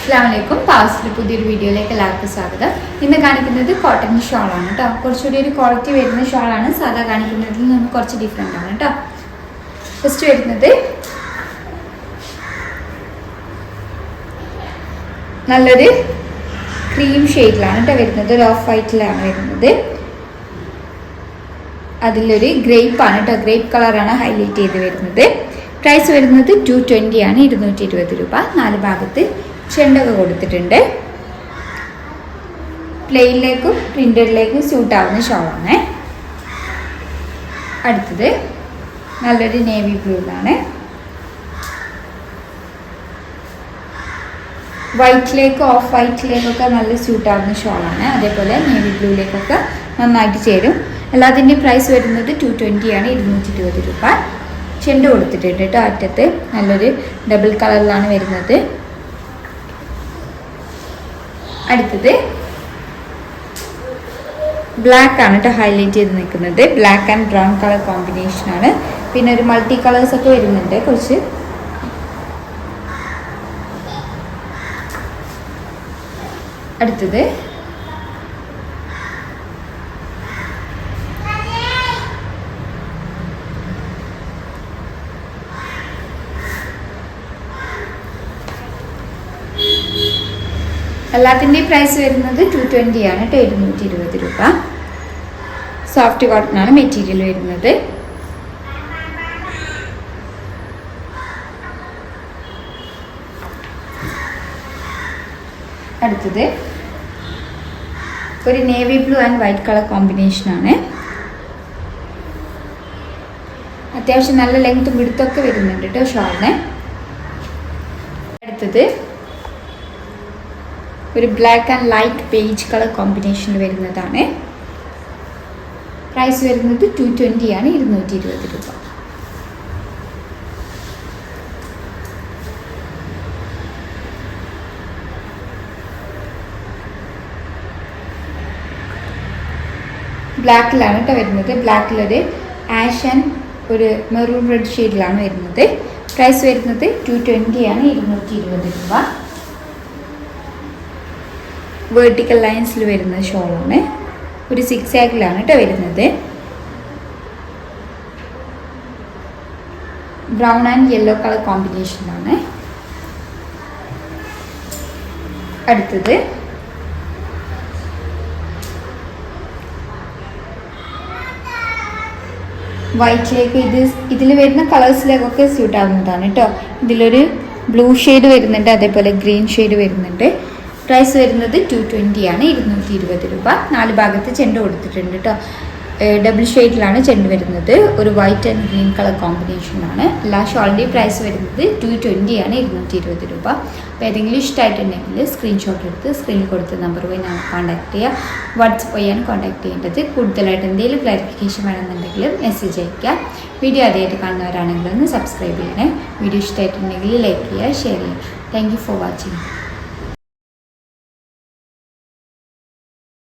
അസ്സലാമലൈക്കും. പാവസിലെ പുതിയൊരു വീഡിയോയിലേക്ക് എല്ലാവർക്കും സ്വാഗതം. ഇന്ന് കാണിക്കുന്നത് കോട്ടൺ ഷോളാണ് കേട്ടോ. കുറച്ചുകൂടി ഒരു ക്വാളിറ്റി വരുന്ന ഷോളാണ്. സാധാ കാണിക്കുന്നതിൽ നിന്ന് കുറച്ച് ഡിഫറെൻ്റ് ആണ് കേട്ടോ. ഫസ്റ്റ് വരുന്നത് നല്ലൊരു ക്രീം ഷെയ്ഡിലാണ് കേട്ടോ വരുന്നത്. ഒരു ഓഫ് വൈറ്റിലാണ് വരുന്നത്. അതിലൊരു ഗ്രേപ്പാണ് കേട്ടോ. ഗ്രേപ്പ് കളറാണ് ഹൈലൈറ്റ് ചെയ്ത് വരുന്നത്. പ്രൈസ് വരുന്നത് 220 ആണ്. 220 രൂപ. 4 ഭാഗത്ത് ചെണ്ടൊക്കെ കൊടുത്തിട്ടുണ്ട്. പ്ലെയിനിലേക്കും പ്രിന്റഡിലേക്കും സ്യൂട്ട് ആവുന്ന ഷോളാണ്. അടുത്തത് നല്ലൊരു നേവി ബ്ലൂയിലാണ്. വൈറ്റിലേക്കും ഓഫ് വൈറ്റിലേക്കൊക്കെ നല്ല സ്യൂട്ട് ആവുന്ന ഷോളാണ്. അതേപോലെ നേവി ബ്ലൂയിലേക്കൊക്കെ നന്നായിട്ട് ചേരും. എല്ലാത്തിൻ്റെയും പ്രൈസ് വരുന്നത് 220 ആണ്. 220 രൂപ. ചെണ്ട കൊടുത്തിട്ടുണ്ട് കേട്ടോ. അറ്റത്ത് നല്ലൊരു ഡബിൾ കളറിലാണ് വരുന്നത്. അടുത്തത് ബ്ലാക്ക് ആണ് കേട്ടോ ഹൈലൈറ്റ് ചെയ്ത് നിൽക്കുന്നത്. ബ്ലാക്ക് ആൻഡ് ബ്രൗൺ കളർ കോമ്പിനേഷനാണ്. പിന്നെ ഒരു മൾട്ടി കളേഴ്സ് ഒക്കെ വരുന്നുണ്ട് കുറച്ച്. അടുത്തത് എല്ലാത്തിൻ്റെയും പ്രൈസ് വരുന്നത് 220 ആണ് കേട്ടോ. 220 രൂപ. സോഫ്റ്റ് കോട്ടൺ ആണ് മെറ്റീരിയൽ വരുന്നത്. അടുത്തത് ഒരു navy blue and white colour കോമ്പിനേഷനാണ്. അത്യാവശ്യം നല്ല ലെങ്ത്തും വിടുത്തൊക്കെ വരുന്നുണ്ട് കേട്ടോ ഷോളിന്. അടുത്തത് ഒരു black and light beige colour കോമ്പിനേഷനിൽ വരുന്നതാണ്. പ്രൈസ് വരുന്നത് 220 ആണ്. 220 രൂപ. ബ്ലാക്കിലാണ് കേട്ടോ വരുന്നത്. ബ്ലാക്കിലൊരു ആഷ് ആൻഡ് ഒരു മെറൂൺ റെഡ് ഷെയ്ഡിലാണ് വരുന്നത്. പ്രൈസ് വരുന്നത് 220 ആണ്. 220 രൂപ. വേർട്ടിക്കൽ ലൈൻസിൽ വരുന്ന ഷോളാണ്. ഒരു 6 ആക്കിലാണ് കേട്ടോ വരുന്നത്. ബ്രൗൺ ആൻഡ് യെല്ലോ കളർ കോമ്പിനേഷനാണ്. അടുത്തത് വൈറ്റിലേക്ക് ഇതിൽ വരുന്ന കളേഴ്സിലേക്കൊക്കെ സ്യൂട്ട് ആവുന്നതാണ് കേട്ടോ. ഇതിലൊരു ബ്ലൂ ഷെയ്ഡ് വരുന്നുണ്ട്. അതേപോലെ ഗ്രീൻ ഷെയ്ഡ് വരുന്നുണ്ട്. പ്രൈസ് വരുന്നത് 220 ആണ്. 220 രൂപ. 4 ഭാഗത്ത് ചെണ്ട കൊടുത്തിട്ടുണ്ട് കേട്ടോ. ഡബിൾ ഷെയ്ഡിലാണ് ചെണ്ട് വരുന്നത്. ഒരു വൈറ്റ് ആൻഡ് ഗ്രീൻ കളർ കോമ്പിനേഷനാണ്. എല്ലാ ഷോളിൻ്റെയും പ്രൈസ് വരുന്നത് 220 ആണ്. 220 രൂപ. അപ്പോൾ ഏതെങ്കിലും ഇഷ്ടമായിട്ടുണ്ടെങ്കിൽ സ്ക്രീൻഷോട്ട് എടുത്ത് സ്ക്രീനിൽ കൊടുത്ത നമ്പർ പോയി ഞങ്ങൾ കോൺടാക്ട് ചെയ്യുക. വാട്സപ്പ് വഴിയാണ് കോൺടാക്ട് ചെയ്യേണ്ടത്. കൂടുതലായിട്ട് എന്തെങ്കിലും ക്ലാരിഫിക്കേഷൻ വേണമെന്നുണ്ടെങ്കിൽ മെസ്സേജ് അയയ്ക്കുക. വീഡിയോ ആദ്യമായിട്ട് കാണുന്നവരാണെങ്കിൽ ഒന്ന് സബ്സ്ക്രൈബ് ചെയ്യണേ. വീഡിയോ ഇഷ്ടമായിട്ടുണ്ടെങ്കിൽ ലൈക്ക് ചെയ്യുക, ഷെയർ ചെയ്യുക. Thank you for watching.